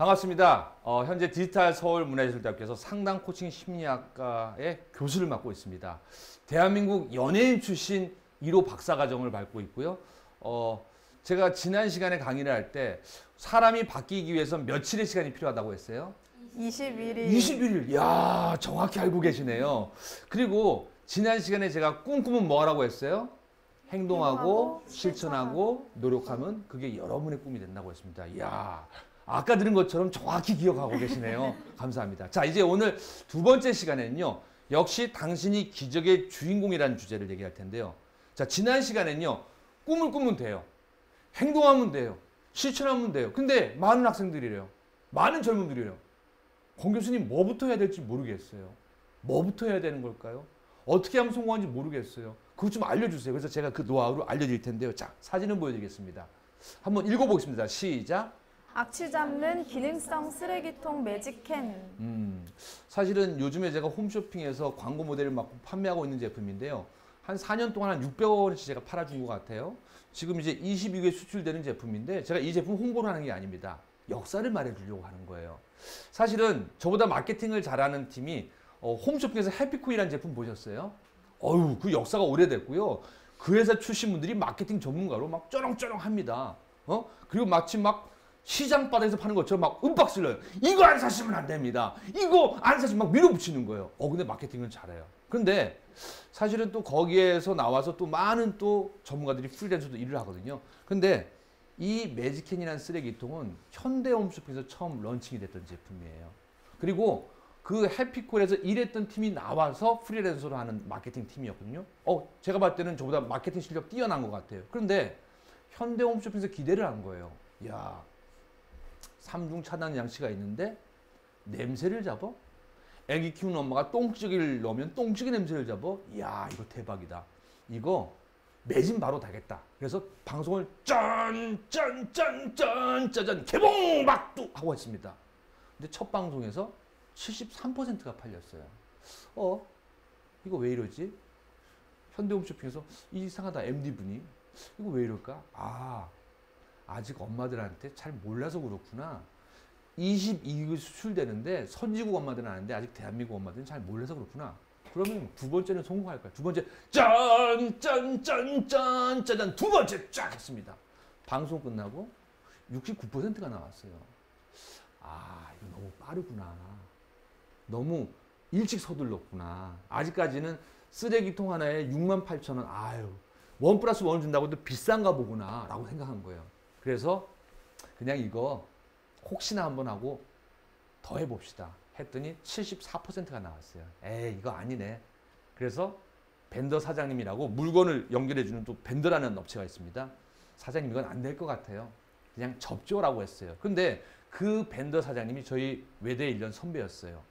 반갑습니다. 현재 디지털 서울문화예술대학교에서 상담 코칭 심리학과의 교수를 맡고 있습니다. 대한민국 연예인 출신 1호 박사과정을 밟고 있고요. 제가 지난 시간에 강의를 할 때 사람이 바뀌기 위해선 며칠의 시간이 필요하다고 했어요? 21일. 21일. 이야, 정확히 알고 계시네요. 그리고 지난 시간에 제가 꿈꾸면 뭐 하라고 했어요? 행동하고 실천하고 노력하면 그게 여러분의 꿈이 된다고 했습니다. 이야, 아까 들은 것처럼 정확히 기억하고 계시네요. 감사합니다. 자, 이제 오늘 두 번째 시간에는요. 역시 당신이 기적의 주인공이라는 주제를 얘기할 텐데요. 자, 지난 시간에는요. 꿈을 꾸면 돼요. 행동하면 돼요. 실천하면 돼요. 근데 많은 학생들이래요. 많은 젊은들이래요. 권 교수님 뭐부터 해야 될지 모르겠어요. 뭐부터 해야 되는 걸까요? 어떻게 하면 성공하는지 모르겠어요. 그것 좀 알려주세요. 그래서 제가 그 노하우를 알려드릴 텐데요. 자, 사진을 보여드리겠습니다. 한번 읽어보겠습니다. 시작. 악취 잡는 기능성 쓰레기통 매직캔. 사실은 요즘에 제가 홈쇼핑에서 광고 모델을 맡고 판매하고 있는 제품인데요. 한 4년 동안 한 600원어치 제가 팔아준 것 같아요. 지금 이제 22개에 수출되는 제품인데 제가 이 제품 홍보를 하는 게 아닙니다. 역사를 말해주려고 하는 거예요. 사실은 저보다 마케팅을 잘하는 팀이 홈쇼핑에서 해피코이라는 제품 보셨어요? 어휴, 그 역사가 오래됐고요. 그 회사 출신 분들이 마케팅 전문가로 막 쩌렁쩌렁합니다. 그리고 마치 막 시장 바닥에서 파는 것처럼 막 은박스 넣어요. 이거 안 사시면 안 됩니다. 이거 안 사시면 막 밀어붙이는 거예요. 근데 마케팅은 잘해요. 근데 사실은 또 거기에서 나와서 또 많은 또 전문가들이 프리랜서도 일을 하거든요. 근데 이 매직캔이라는 쓰레기통은 현대홈쇼핑에서 처음 런칭이 됐던 제품이에요. 그리고 그 해피콜에서 일했던 팀이 나와서 프리랜서로 하는 마케팅 팀이었거든요. 제가 봤을 때는 저보다 마케팅 실력 뛰어난 것 같아요. 그런데 현대홈쇼핑에서 기대를 한 거예요. 야, 3중 차단 장치가 있는데 냄새를 잡아? 애기 키우는 엄마가 똥찌개를 넣으면 똥찌개 냄새를 잡아? 이야, 이거 대박이다. 이거 매진 바로 되겠다. 그래서 방송을 짜잔 개봉박두 하고 했습니다. 근데 첫 방송에서 73%가 팔렸어요. 이거 왜 이러지? 현대홈쇼핑에서 이상하다, MD분이. 이거 왜 이럴까? 아직 엄마들한테 잘 몰라서 그렇구나. 22개 수출되는데 선진국 엄마들은 아는데 아직 대한민국 엄마들은 잘 몰라서 그렇구나. 그러면 두 번째는 성공할 거야. 두 번째 짜잔 두 번째 쫙 했습니다. 방송 끝나고 69%가 나왔어요. 이거 너무 빠르구나. 너무 일찍 서둘렀구나. 아직까지는 쓰레기통 하나에 68,000원. 원 플러스 원을 준다고 해도 비싼가 보구나 라고 생각한 거예요. 그래서 그냥 이거 혹시나 한번 하고 더 해봅시다 했더니 74%가 나왔어요. 이거 아니네. 그래서 벤더 사장님이라고 물건을 연결해주는 또 벤더라는 업체가 있습니다. 사장님 이건 안 될 것 같아요. 그냥 접조라고 했어요. 근데 그 벤더 사장님이 저희 외대 1년 선배였어요.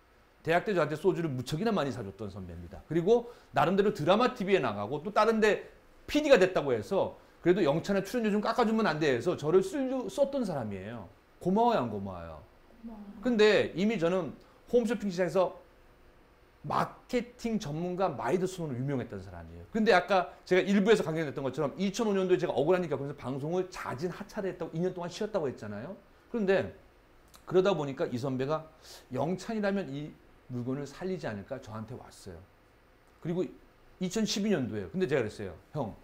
대학 때 저한테 소주를 무척이나 많이 사줬던 선배입니다. 그리고 나름대로 드라마 TV에 나가고 또 다른 데 PD가 됐다고 해서 그래도 영찬의 출연료 좀 깎아주면 안 돼 해서 저를 썼던 사람이에요. 고마워요, 안 고마워요? 근데 이미 저는 홈쇼핑 시장에서 마케팅 전문가 마이더슨으로 유명했던 사람이에요. 근데 아까 제가 일부에서 강연했던 것처럼 2005년도에 제가 억울한 일 겪으면서 방송을 자진 하차를 했다고 2년 동안 쉬었다고 했잖아요. 그런데 그러다 보니까 이 선배가 영찬이라면 이 물건을 살리지 않을까 저한테 왔어요. 그리고 2012년도에요. 근데 제가 그랬어요. 형,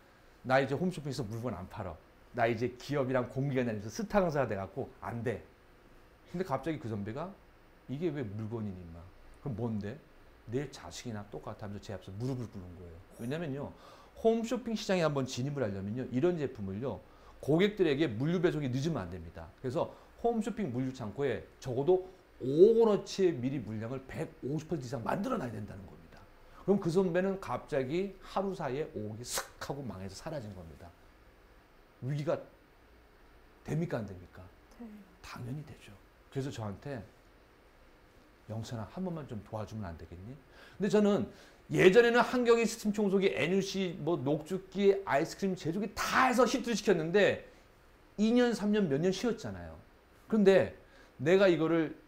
나 이제 홈쇼핑에서 물건 안 팔아. 나 이제 기업이랑 공기가 다니면서 스타 강사가 돼갖고 안 돼. 근데 갑자기 그 선배가 이게 왜 물건이니 마. 그럼 뭔데? 내 자식이나 똑같아면서 제 앞에서 무릎을 꿇는 거예요. 왜냐면요. 홈쇼핑 시장에 한번 진입을 하려면요. 이런 제품을요. 고객들에게 물류 배송이 늦으면 안 됩니다. 그래서 홈쇼핑 물류 창고에 적어도 5억 원어치의 미리 물량을 150% 이상 만들어놔야 된다는 겁니다. 그럼 그 선배는 갑자기 하루 사이에 5억이 슥 하고 망해서 사라진 겁니다. 위기가 됩니까 안 됩니까? 네. 당연히 되죠. 그래서 저한테 영찬아 한 번만 좀 도와주면 안 되겠니? 근데 저는 예전에는 한경이 스팀 청소기, NUC, 녹즙기, 아이스크림 제조기 다 해서 히트를 시켰는데 2년, 3년, 몇 년 쉬었잖아요. 그런데 내가 이거를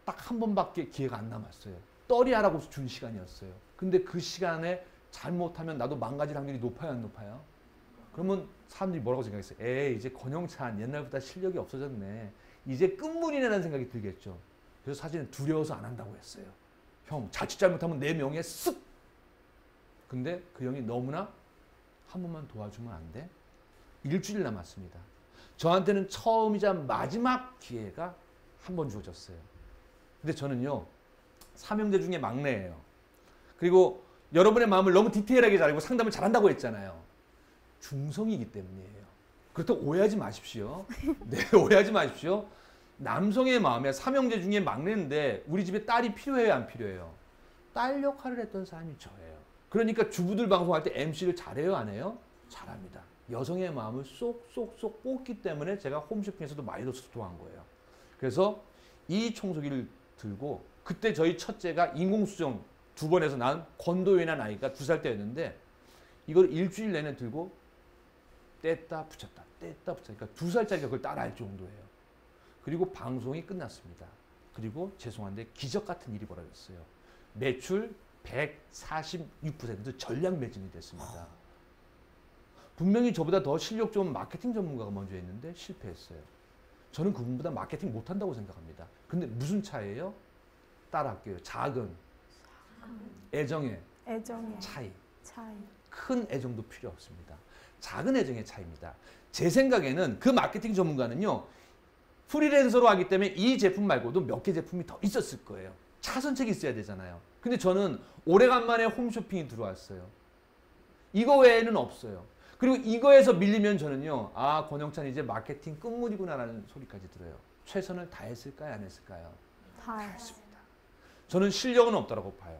딱 한 번밖에 기회가 안 남았어요. 떨이하라고 준 시간이었어요. 근데 그 시간에 잘못하면 나도 망가질 확률이 높아요, 안 높아요? 그러면 사람들이 뭐라고 생각했어요? 에이, 이제 권영찬 옛날보다 실력이 없어졌네. 이제 끝물이네라는 생각이 들겠죠. 그래서 사실은 두려워서 안 한다고 했어요. 형, 자칫 잘못하면 내 명예 쓱! 근데 그 형이 너무나 한 번만 도와주면 안 돼? 일주일 남았습니다. 저한테는 처음이자 마지막 기회가 한 번 주어졌어요. 근데 저는요, 삼형제 중에 막내예요. 그리고 여러분의 마음을 너무 디테일하게 잘 알고 상담을 잘한다고 했잖아요. 중성이기 때문이에요. 그렇다고 오해하지 마십시오. 네, 오해하지 마십시오. 남성의 마음에 삼형제 중에 막내인데 우리 집에 딸이 필요해요, 안 필요해요? 딸 역할을 했던 사람이 저예요. 그러니까 주부들 방송할 때 MC를 잘해요, 안 해요? 잘합니다. 여성의 마음을 쏙쏙쏙 뽑기 때문에 제가 홈쇼핑에서도 많이 소통한 거예요. 그래서 이 청소기를 들고 그때 저희 첫째가 인공수정 2번에서 낳은 권도연이라는 아이가 2살 때였는데 이걸 일주일 내내 들고 뗐다 붙였다 뗐다 붙였다. 그러니까 2살짜리가 그걸 따라할 정도예요. 그리고 방송이 끝났습니다. 그리고 죄송한데 기적 같은 일이 벌어졌어요. 매출 146% 전량 매진이 됐습니다. 분명히 저보다 더 실력 좋은 마케팅 전문가가 먼저 했는데 실패했어요. 저는 그분보다 마케팅 못한다고 생각합니다. 근데 무슨 차이예요? 따라할게요. 작은 애정의 차이. 큰 애정도 필요 없습니다. 작은 애정의 차이입니다. 제 생각에는 그 마케팅 전문가는요. 프리랜서로 하기 때문에 이 제품 말고도 몇 개 제품이 더 있었을 거예요. 차선책이 있어야 되잖아요. 근데 저는 오래간만에 홈쇼핑이 들어왔어요. 이거 외에는 없어요. 그리고 이거에서 밀리면 저는요. 아, 권영찬 이제 마케팅 끝물이구나라는 소리까지 들어요. 최선을 다했을까요? 안 했을까요? 다했습니다. 저는 실력은 없다고 봐요.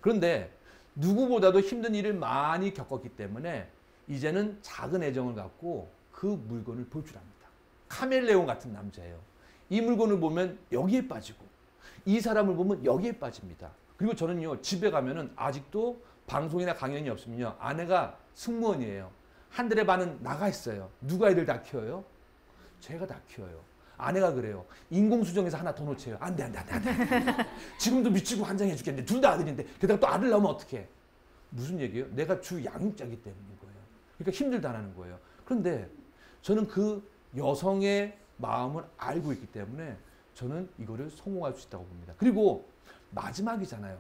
그런데 누구보다도 힘든 일을 많이 겪었기 때문에 이제는 작은 애정을 갖고 그 물건을 보출합니다. 카멜레온 같은 남자예요. 이 물건을 보면 여기에 빠지고 이 사람을 보면 여기에 빠집니다. 그리고 저는요. 집에 가면은 아직도 방송이나 강연이 없으면요. 아내가 승무원이에요. 한 달에 반은 나가 있어요. 누가 애들 다 키워요? 제가 다 키워요. 아내가 그래요. 인공수정해서 하나 더 놓쳐요. 안 돼. 지금도 미치고 환장해 죽겠는데 둘 다 아들인데 게다가 또 아들 나오면 어떡해. 무슨 얘기예요? 내가 주 양육자기 때문인 거예요. 그러니까 힘들다는 거예요. 그런데 저는 그 여성의 마음을 알고 있기 때문에 저는 이거를 성공할 수 있다고 봅니다. 그리고 마지막이잖아요.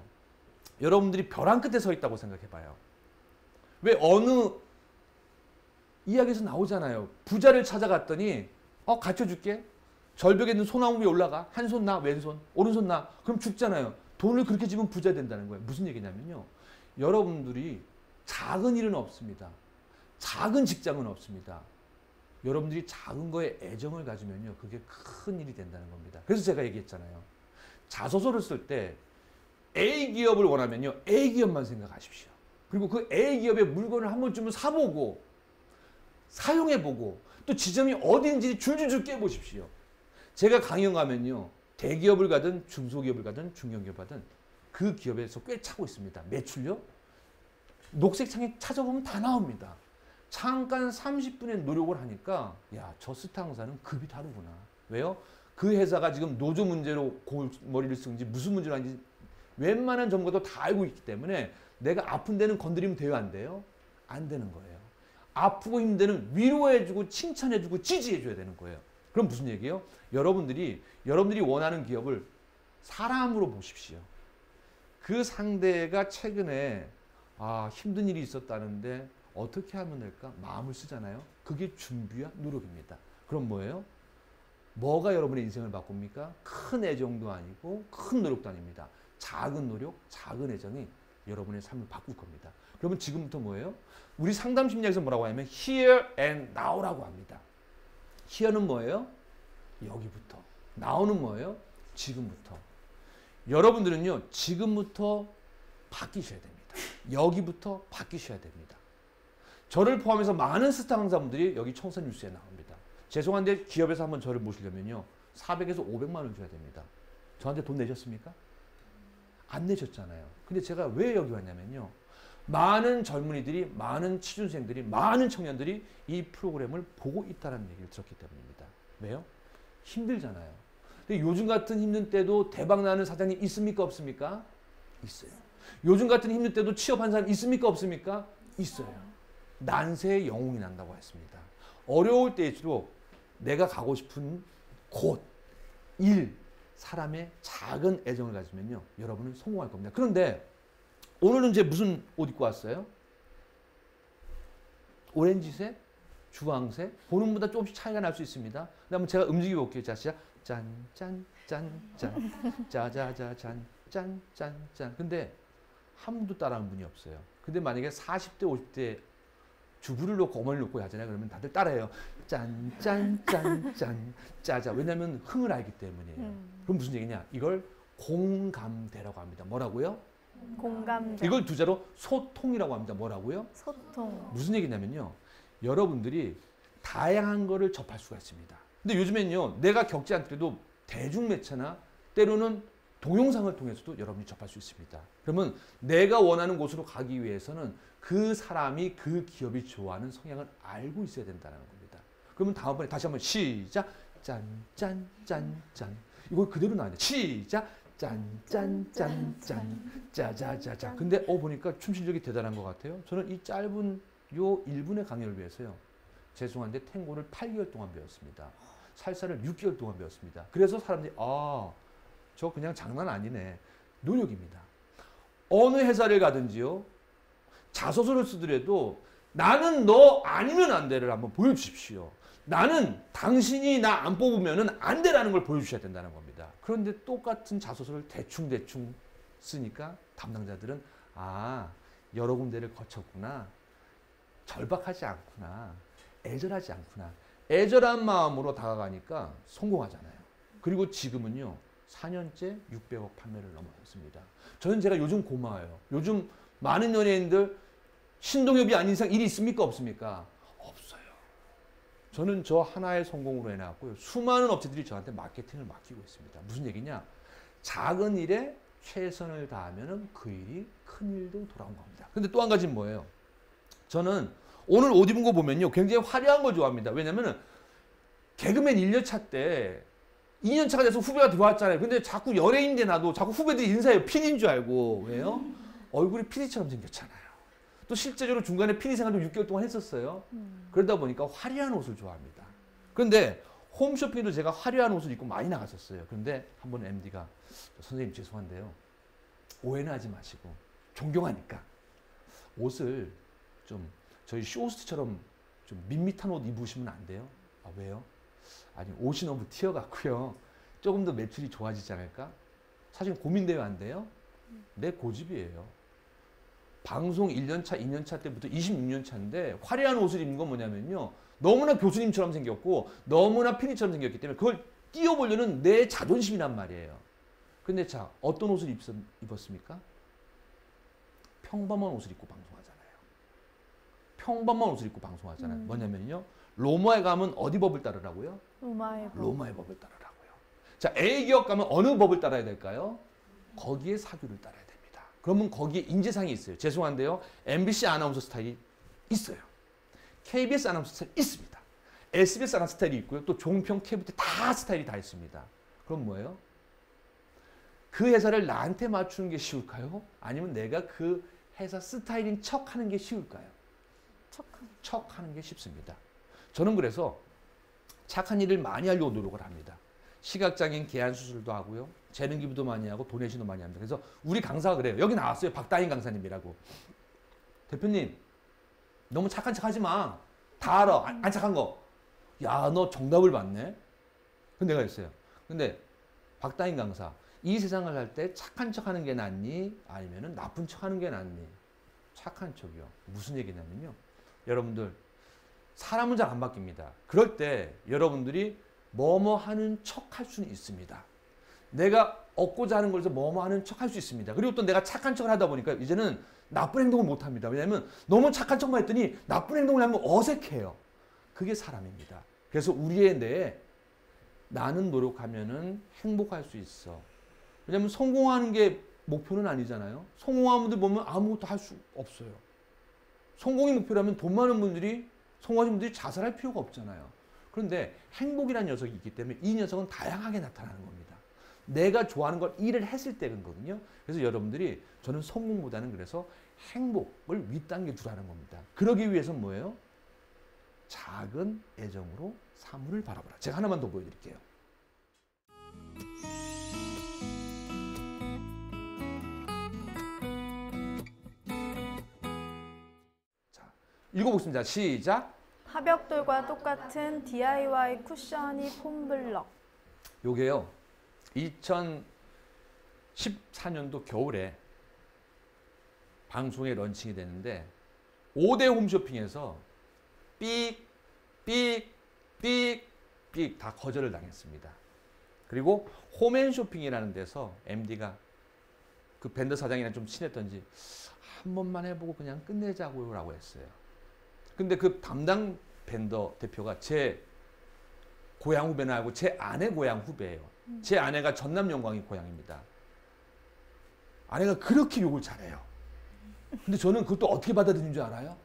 여러분들이 벼랑 끝에 서 있다고 생각해봐요. 왜 어느 이야기에서 나오잖아요. 부자를 찾아갔더니 갖춰줄게. 절벽에 있는 소나무 위에 올라가. 한 손 나, 왼손, 오른손 나. 그럼 죽잖아요. 돈을 그렇게 주면 부자 된다는 거예요. 무슨 얘기냐면요. 여러분들이 작은 일은 없습니다. 작은 직장은 없습니다. 여러분들이 작은 거에 애정을 가지면요. 그게 큰 일이 된다는 겁니다. 그래서 제가 얘기했잖아요. 자소서를 쓸 때 A 기업을 원하면요. A 기업만 생각하십시오. 그리고 그 A 기업의 물건을 한 번쯤은 사보고 사용해보고 또 지점이 어디인지 줄줄줄 깨보십시오. 제가 강연 가면요. 대기업을 가든 중소기업을 가든 중견기업 가든 그 기업에서 꽤 차고 있습니다. 매출요? 녹색창에 찾아보면 다 나옵니다. 잠깐 30분의 노력을 하니까 야, 저 스타 강사는 급이 다르구나. 왜요? 그 회사가 지금 노조 문제로 골머리를 쓴지 무슨 문제로 하는지 웬만한 전문가도 다 알고 있기 때문에 내가 아픈 데는 건드리면 돼요? 안 돼요? 안 되는 거예요. 아프고 힘든 데는 위로해주고 칭찬해주고 지지해줘야 되는 거예요. 그럼 무슨 얘기예요? 여러분들이 원하는 기업을 사람으로 보십시오. 그 상대가 최근에 힘든 일이 있었다는데 어떻게 하면 될까? 마음을 쓰잖아요. 그게 준비와 노력입니다. 그럼 뭐예요? 뭐가 여러분의 인생을 바꿉니까? 큰 애정도 아니고 큰 노력도 아닙니다. 작은 노력, 작은 애정이 여러분의 삶을 바꿀 겁니다. 그러면 지금부터 뭐예요? 우리 상담 심리학에서 뭐라고 하냐면 here and now라고 합니다. here는 뭐예요? 여기부터. now는 뭐예요? 지금부터. 여러분들은요. 지금부터 바뀌셔야 됩니다. 여기부터 바뀌셔야 됩니다. 저를 포함해서 많은 스타 강사분들이 여기 청산 뉴스에 나옵니다. 죄송한데 기업에서 한번 저를 모시려면요. 400에서 500만 원 줘야 됩니다. 저한테 돈 내셨습니까? 안 내셨잖아요. 근데 제가 왜 여기 왔냐면요. 많은 젊은이들이, 많은 취준생들이, 많은 청년들이 이 프로그램을 보고 있다는 얘기를 들었기 때문입니다. 왜요? 힘들잖아요. 근데 요즘 같은 힘든 때도 대박나는 사장님 있습니까? 없습니까? 있어요. 요즘 같은 힘든 때도 취업한 사람 있습니까? 없습니까? 있어요. 난세의 영웅이 난다고 했습니다. 어려울 때일수록 내가 가고 싶은 곳, 일, 사람의 작은 애정을 가지면요, 여러분은 성공할 겁니다. 그런데 오늘은 이제 무슨 옷 입고 왔어요? 오렌지색, 주황색, 보는 분보다 조금씩 차이가 날 수 있습니다. 그다음에 제가 움직여 볼게요. 자, 시작. 짠, 짠, 짠, 짠, 짜자자, 짠, 짠, 짠, 짠. 근데 한 분도 따라하는 분이 없어요. 근데 만약에 40대, 50대 주부를 놓고 어머니를 놓고 하잖아요. 그러면 다들 따라해요. 짠, 짠, 짠, 짠, 짜자. 왜냐하면 흥을 알기 때문이에요. 그럼 무슨 얘기냐? 이걸 공감대라고 합니다. 뭐라고요? 공감대. 이걸 두 자로 소통이라고 합니다. 뭐라고요? 소통. 무슨 얘기냐면요. 여러분들이 다양한 거를 접할 수가 있습니다. 근데 요즘엔요, 내가 겪지 않더라도 대중매체나 때로는 동영상을 통해서도 여러분이 접할 수 있습니다. 그러면 내가 원하는 곳으로 가기 위해서는 그 사람이 그 기업이 좋아하는 성향을 알고 있어야 된다는 겁니다. 그러면 다음번에 다시 한번 시작. 짠, 짠, 짠, 짠. 이걸 그대로 나와야 돼. 시작. 짠, 짠, 짠, 짠. 짜자자자. 근데 보니까 춤 실력이 대단한 것 같아요. 저는 이 짧은 요 1분의 강연을 위해서요. 죄송한데 탱고를 8개월 동안 배웠습니다. 살사를 6개월 동안 배웠습니다. 그래서 사람들이 저 그냥 장난 아니네. 노력입니다. 어느 회사를 가든지요. 자소서를 쓰더라도 나는 너 아니면 안 돼를 한번 보여주십시오. 나는 당신이 나 안 뽑으면 안 돼라는 걸 보여주셔야 된다는 겁니다. 그런데 똑같은 자소서를 대충 쓰니까 담당자들은 여러 군데를 거쳤구나. 절박하지 않구나. 애절하지 않구나. 애절한 마음으로 다가가니까 성공하잖아요. 그리고 지금은요. 4년째 600억 판매를 넘어섰습니다. 저는 제가 요즘 고마워요. 요즘 많은 연예인들 신동엽이 아닌 이상 일이 있습니까? 없습니까? 없어요. 저는 저 하나의 성공으로 해놨고요. 수많은 업체들이 저한테 마케팅을 맡기고 있습니다. 무슨 얘기냐? 작은 일에 최선을 다하면 그 일이 큰 일도 돌아온 겁니다. 근데 또 한 가지는 뭐예요? 저는 오늘 옷 입은 거 보면요. 굉장히 화려한 걸 좋아합니다. 왜냐면은 개그맨 1년차 때 2년차가 돼서 후배가 들어왔잖아요. 근데 자꾸 연예인인데 나도 자꾸 후배들이 인사해요. PD인 줄 알고. 왜요? 얼굴이 PD처럼 생겼잖아요. 또 실제적으로 중간에 PD 생활도 6개월 동안 했었어요. 그러다 보니까 화려한 옷을 좋아합니다. 그런데 홈쇼핑도 제가 화려한 옷을 입고 많이 나갔었어요. 그런데 한 번 MD가 선생님 죄송한데요. 오해는 하지 마시고 존경하니까 옷을 좀 저희 쇼호스트처럼 좀 밋밋한 옷 입으시면 안 돼요? 왜요? 아니 옷이 너무 튀어갖고요. 조금 더 매출이 좋아지지 않을까? 사실 고민돼요, 안 돼요? 내 고집이에요. 방송 1년차, 2년차 때부터 26년차인데 화려한 옷을 입는 건 뭐냐면요. 너무나 교수님처럼 생겼고 너무나 PD처럼 생겼기 때문에 그걸 띄워보려는 내 자존심이란 말이에요. 근데 자, 어떤 옷을 입었습니까? 평범한 옷을 입고 방송하잖아요. 평범한 옷을 입고 방송하잖아요. 뭐냐면요. 로마에 가면 어디 법을 따르라고요? 로마의 법. 로마의 법을 따르라고요. 자, A기업 가면 어느 법을 따라야 될까요? 거기에 사규를 따라야 됩니다. 그러면 거기에 인재상이 있어요. 죄송한데요. MBC 아나운서 스타일이 있어요. KBS 아나운서 스타일이 있습니다. SBS 아나운서 스타일이 있고요. 또 종편, 케이블 다 스타일이 다 있습니다. 그럼 뭐예요? 그 회사를 나한테 맞추는 게 쉬울까요? 아니면 내가 그 회사 스타일인 척하는 게 쉬울까요? 척하는 게 쉽습니다. 저는 그래서 착한 일을 많이 하려고 노력을 합니다. 시각장애인 개안 수술도 하고요. 재능 기부도 많이 하고 도네이션도 많이 합니다. 그래서 우리 강사가 그래요. 여기 나왔어요. 박다인 강사님이라고. 대표님 너무 착한 척 하지 마. 다 알아. 안 착한 거. 야, 너 정답을 봤네. 근데 내가 했어요. 근데 박다인 강사 이 세상을 할 때 착한 척 하는 게 낫니? 아니면 나쁜 척 하는 게 낫니? 착한 척이요. 무슨 얘기냐면요. 여러분들 사람은 잘 안 바뀝니다. 그럴 때 여러분들이 뭐뭐 하는 척 할 수는 있습니다. 내가 얻고자 하는 걸에서 뭐뭐 하는 척 할 수 있습니다. 그리고 또 내가 착한 척을 하다 보니까 이제는 나쁜 행동을 못 합니다. 왜냐하면 너무 착한 척만 했더니 나쁜 행동을 하면 어색해요. 그게 사람입니다. 그래서 우리의 뇌에 나는 노력하면은 행복할 수 있어. 왜냐하면 성공하는 게 목표는 아니잖아요. 성공한 분들 보면 아무것도 할 수 없어요. 성공이 목표라면 돈 많은 분들이 성공하신 분들이 자살할 필요가 없잖아요. 그런데 행복이라는 녀석이 있기 때문에 이 녀석은 다양하게 나타나는 겁니다. 내가 좋아하는 걸 일을 했을 때거든요. 그래서 여러분들이 저는 성공보다는 그래서 행복을 윗단계 두라는 겁니다. 그러기 위해서는 뭐예요? 작은 애정으로 사물을 바라보라. 제가 하나만 더 보여드릴게요. 자, 읽어보겠습니다. 시작. 화벽돌과 똑같은 DIY 쿠션이 폼블럭. 요게요. 2014년도 겨울에 방송에 런칭이 됐는데 5대 홈쇼핑에서 삑 다 거절을 당했습니다. 그리고 홈앤쇼핑이라는 데서 MD가 그 벤더 사장이랑 좀 친했던지 한 번만 해보고 그냥 끝내자고요 라고 했어요. 근데 그 담당 벤더 대표가 제 고향 후배는 아니고 제 아내 고향 후배예요. 제 아내가 전남 영광이 고향입니다. 아내가 그렇게 욕을 잘해요. 근데 저는 그것도 어떻게 받아들인 줄 알아요?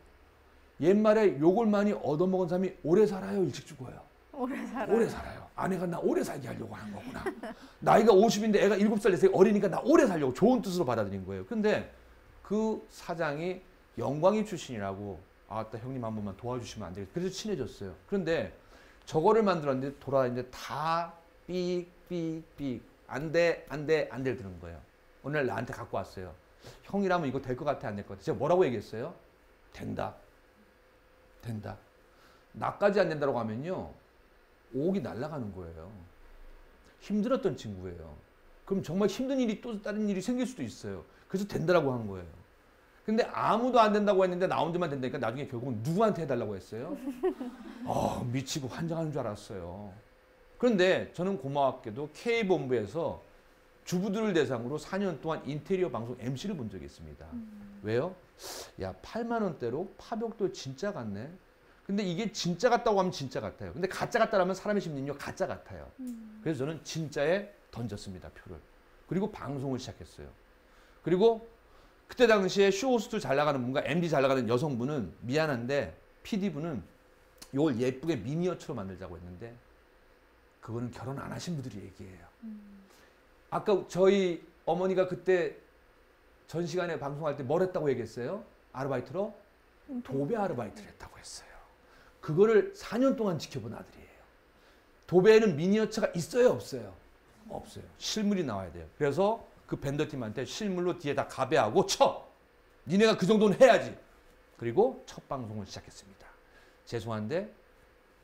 옛말에 욕을 많이 얻어먹은 사람이 오래 살아요, 일찍 죽어요? 오래 살아요. 오래 살아요. 아내가 나 오래 살게 하려고 하는 거구나. 나이가 50인데 애가 7살, 4살 어리니까 나 오래 살려고 좋은 뜻으로 받아들인 거예요. 근데 그 사장이 영광이 출신이라고 아따 형님 한 번만 도와주시면 안 되겠어요. 그래서 친해졌어요. 그런데 저거를 만들었는데 돌아다니는데 다 삑 안 돼 드는 거예요. 오늘 나한테 갖고 왔어요. 형이라면 이거 될 것 같아 안 될 것 같아. 제가 뭐라고 얘기했어요? 된다. 나까지 안 된다고 하면요. 5억이 날아가는 거예요. 힘들었던 친구예요. 그럼 정말 힘든 일이 또 다른 일이 생길 수도 있어요. 그래서 된다라고 한 거예요. 근데 아무도 안 된다고 했는데 나 혼자만 된다니까 나중에 결국은 누구한테 해달라고 했어요? 미치고 환장하는 줄 알았어요. 그런데 저는 고마웠게도 K본부에서 주부들을 대상으로 4년 동안 인테리어 방송 MC를 본 적이 있습니다. 왜요? 야, 8만 원대로 파벽돌 진짜 같네. 근데 이게 진짜 같다고 하면 진짜 같아요. 근데 가짜 같다라면 사람의 심리는요, 가짜 같아요. 그래서 저는 진짜에 던졌습니다, 표를. 그리고 방송을 시작했어요. 그리고 그때 당시에 쇼호스트 잘 나가는 분과 MD 잘 나가는 여성분은 미안한데 PD분은 이걸 예쁘게 미니어처로 만들자고 했는데 그거는 결혼 안 하신 분들이 얘기해요. 아까 저희 어머니가 그때 전 시간에 방송할 때 뭘 했다고 얘기했어요? 아르바이트로? 도배 아르바이트를 했다고 했어요. 그거를 4년 동안 지켜본 아들이에요. 도배에는 미니어처가 있어요, 없어요? 없어요. 실물이 나와야 돼요. 그래서 그 벤더팀한테 실물로 뒤에다 가배하고 쳐! 니네가 그 정도는 해야지. 그리고 첫 방송을 시작했습니다. 죄송한데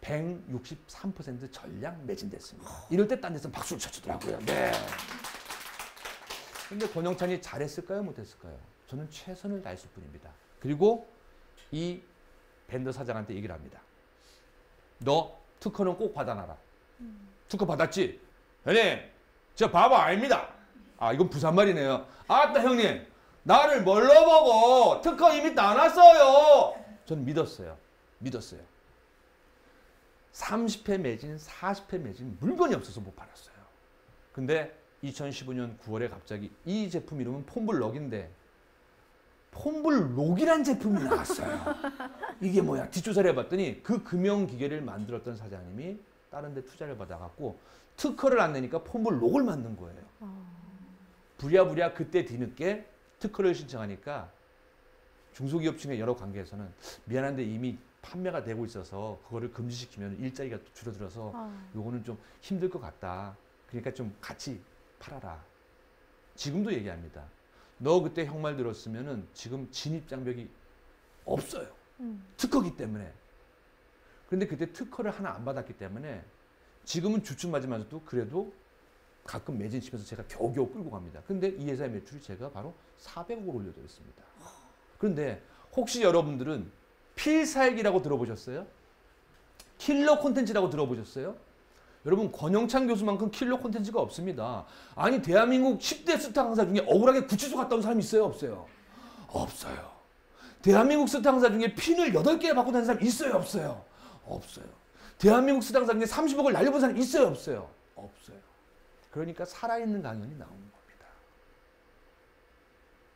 163% 전량 매진됐습니다. 이럴 때 딴 데서 박수를 쳐주더라고요. 네. 근데 권영찬이 잘했을까요? 못했을까요? 저는 최선을 다했을 뿐입니다. 그리고 이 벤더 사장한테 얘기를 합니다. 너 특허는 꼭 받아놔라. 특허 받았지? 형님, 저 바보 아닙니다. 이건 부산말이네요. 아따 형님, 나를 뭘로 보고 특허 이미 따놨어요. 저는 믿었어요. 30회 매진, 40회 매진 물건이 없어서 못 팔았어요. 근데 2015년 9월에 갑자기 이 제품 이름은 폼블럭인데 폼블록이란 제품이 나왔어요. 이게 뭐야? 뒷조사를 해봤더니 그 금형기계를 만들었던 사장님이 다른 데 투자를 받아갖고 특허를 안 내니까 폼블록을 만든 거예요. 부랴부랴 그때 뒤늦게 특허를 신청하니까 중소기업 중에 여러 관계에서는 미안한데 이미 판매가 되고 있어서 그거를 금지시키면 일자리가 또 줄어들어서 요거는 좀 힘들 것 같다. 그러니까 좀 같이 팔아라. 지금도 얘기합니다. 너 그때 형 말 들었으면은 지금 진입 장벽이 없어요. 특허기 때문에. 그런데 그때 특허를 하나 안 받았기 때문에 지금은 주춤맞으면서도 그래도 가끔 매진시켜서 제가 겨우겨우 끌고 갑니다. 근데 이 회사의 매출이 제가 바로 400억을 올려드렸습니다. 그런데 혹시 여러분들은 필살기라고 들어보셨어요? 킬러 콘텐츠라고 들어보셨어요? 여러분 권영찬 교수만큼 킬러 콘텐츠가 없습니다. 아니 대한민국 10대 스타 강사 중에 억울하게 구치소 갔다 온 사람 있어요? 없어요? 없어요. 대한민국 스타 강사 중에 핀을 8개 받고 다니는 사람 있어요? 없어요? 없어요. 대한민국 스타 강사 중에 30억을 날려본 사람 있어요? 없어요? 없어요. 그러니까 살아있는 강연이 나오는 겁니다.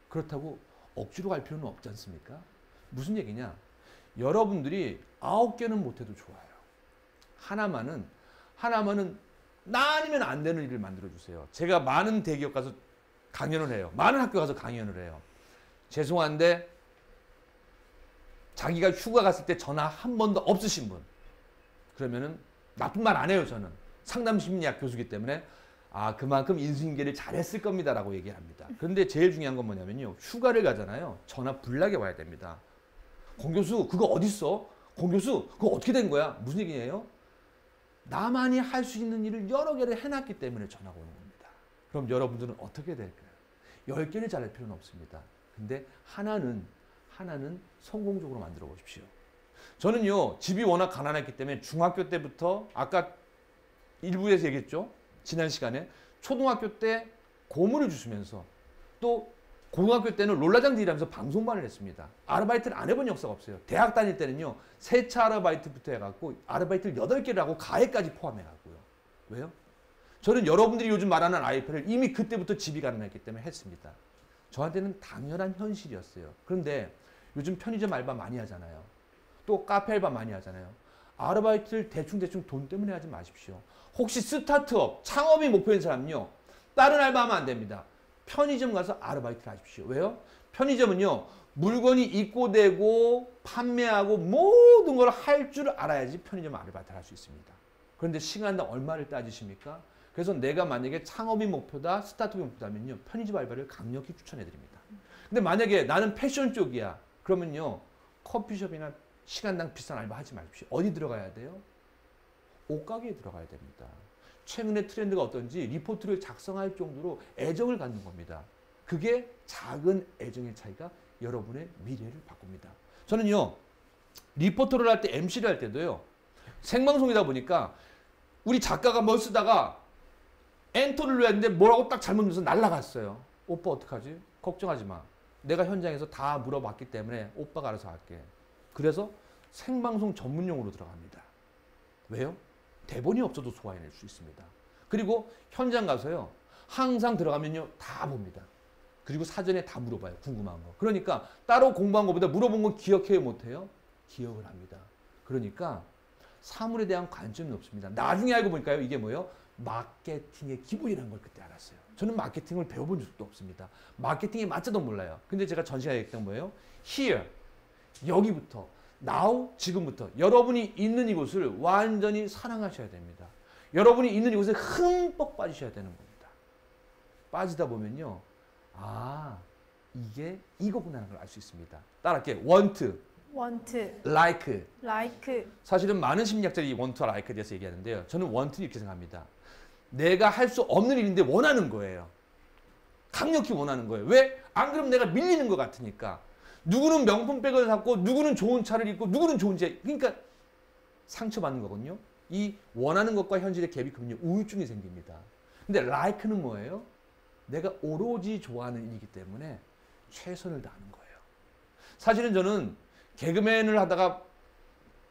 그렇다고 억지로 갈 필요는 없지 않습니까? 무슨 얘기냐? 여러분들이 9개는 못해도 좋아요. 하나만은 나 아니면 안 되는 일을 만들어주세요. 제가 많은 대기업 가서 강연을 해요. 많은 학교 가서 강연을 해요. 죄송한데 자기가 휴가 갔을 때 전화 한 번도 없으신 분, 그러면은 나쁜 말 안 해요. 저는 상담심리학 교수기 때문에 그만큼 인수인계를 잘했을 겁니다라고 얘기합니다. 그런데 제일 중요한 건 뭐냐면요, 휴가를 가잖아요. 전화 불나게 와야 됩니다. 공 교수 그거 어딨어? 공 교수 그거 어떻게 된 거야? 무슨 얘기예요? 나만이 할 수 있는 일을 여러 개를 해놨기 때문에 전화가 오는 겁니다. 그럼 여러분들은 어떻게 될까요? 10개를 잘할 필요는 없습니다. 근데 하나는 성공적으로 만들어 보십시오. 저는요, 집이 워낙 가난했기 때문에 중학교 때부터 아까 일부에서 얘기했죠. 지난 시간에 초등학교 때 고문을 주시면서 또 고등학교 때는 롤라장디 일하면서 방송반을 했습니다. 아르바이트를 안 해본 역사가 없어요. 대학 다닐 때는요, 세차 아르바이트부터 해갖고 아르바이트를 8개를 하고 가해까지 포함해갖고요. 왜요? 저는 여러분들이 요즘 말하는 아이패를 이미 그때부터 집이 가난했기 때문에 했습니다. 저한테는 당연한 현실이었어요. 그런데 요즘 편의점 알바 많이 하잖아요. 또 카페 알바 많이 하잖아요. 아르바이트를 대충 돈 때문에 하지 마십시오. 혹시 스타트업, 창업이 목표인 사람은요, 다른 알바하면 안 됩니다. 편의점 가서 아르바이트를 하십시오. 왜요? 편의점은요, 물건이 입고되고 판매하고 모든 걸 할 줄 알아야지 편의점 아르바이트를 할 수 있습니다. 그런데 시간당 얼마를 따지십니까? 그래서 내가 만약에 창업이 목표다, 스타트업이 목표다면요, 편의점 알바를 강력히 추천해 드립니다. 근데 만약에 나는 패션 쪽이야. 그러면요, 커피숍이나 시간당 비싼 알바 하지 마십시오. 어디 들어가야 돼요? 옷가게에 들어가야 됩니다. 최근의 트렌드가 어떤지 리포트를 작성할 정도로 애정을 갖는 겁니다. 그게 작은 애정의 차이가 여러분의 미래를 바꿉니다. 저는요, 리포터를 할 때, MC를 할 때도요, 생방송이다 보니까 우리 작가가 뭘 쓰다가 엔터를 눌러야 했는데 뭐라고 딱 잘못 눌러서 날아갔어요. 오빠 어떡하지? 걱정하지 마. 내가 현장에서 다 물어봤기 때문에 오빠가 알아서 할게. 그래서 생방송 전문용어로 들어갑니다. 왜요? 대본이 없어도 소화해낼 수 있습니다. 그리고 현장 가서요, 항상 들어가면요, 다 봅니다. 그리고 사전에 다 물어봐요. 궁금한 거. 그러니까 따로 공부한 것보다 물어본 건 기억해요, 못해요? 기억을 합니다. 그러니까 사물에 대한 관점이 높습니다. 나중에 알고 보니까요, 이게 뭐예요? 마케팅의 기본이라는 걸 그때 알았어요. 저는 마케팅을 배워본 적도 없습니다. 마케팅의 맞자도 몰라요. 근데 제가 전 시간에 얘기했던 거예요. Here, 여기부터, now, 지금부터 여러분이 있는 이곳을 완전히 사랑하셔야 됩니다. 여러분이 있는 이곳에 흠뻑 빠지셔야 되는 겁니다. 빠지다 보면요, 이게 이거구나 하는 걸 알 수 있습니다. 따라할게요. want, like. 사실은 많은 심리학자들이 want와 like에 대해서 얘기하는데요. 저는 want는 이렇게 생각합니다. 내가 할 수 없는 일인데 원하는 거예요. 강력히 원하는 거예요. 왜? 안 그러면 내가 밀리는 것 같으니까. 누구는 명품백을 샀고 누구는 좋은 차를 입고 누구는 좋은 제, 그러니까 상처받는 거거든요. 이 원하는 것과 현실의 갭이 크면요, 우울증이 생깁니다. 근데 like는 뭐예요? 내가 오로지 좋아하는 일이기 때문에 최선을 다하는 거예요. 사실은 저는 개그맨을 하다가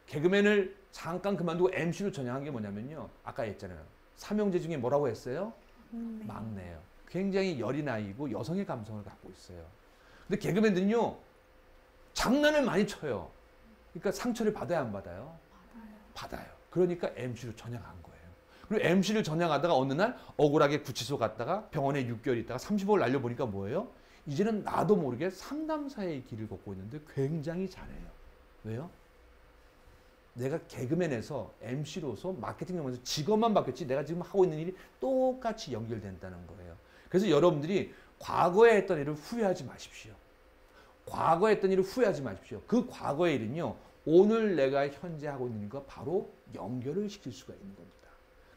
개그맨을 잠깐 그만두고 MC로 전향한 게 뭐냐면요, 아까 했잖아요. 삼형제 중에 뭐라고 했어요? 막내예요. 굉장히 여린 아이고 여성의 감성을 갖고 있어요. 근데 개그맨들은요, 장난을 많이 쳐요. 그러니까 상처를 받아야 안 받아요? 받아요. 그러니까 MC로 전향한 거예요. 그리고 MC를 전향하다가 어느 날 억울하게 구치소 갔다가 병원에 6개월 있다가 30억을 날려보니까 뭐예요? 이제는 나도 모르게 상담사의 길을 걷고 있는데 굉장히 잘해요. 왜요? 내가 개그맨에서 MC로서 마케팅 용어에서 직업만 바뀌었지 내가 지금 하고 있는 일이 똑같이 연결된다는 거예요. 그래서 여러분들이 과거에 했던 일을 후회하지 마십시오. 과거에 했던 일을 후회하지 마십시오. 그 과거의 일은요, 오늘 내가 현재 하고 있는 일과 바로 연결을 시킬 수가 있는 겁니다.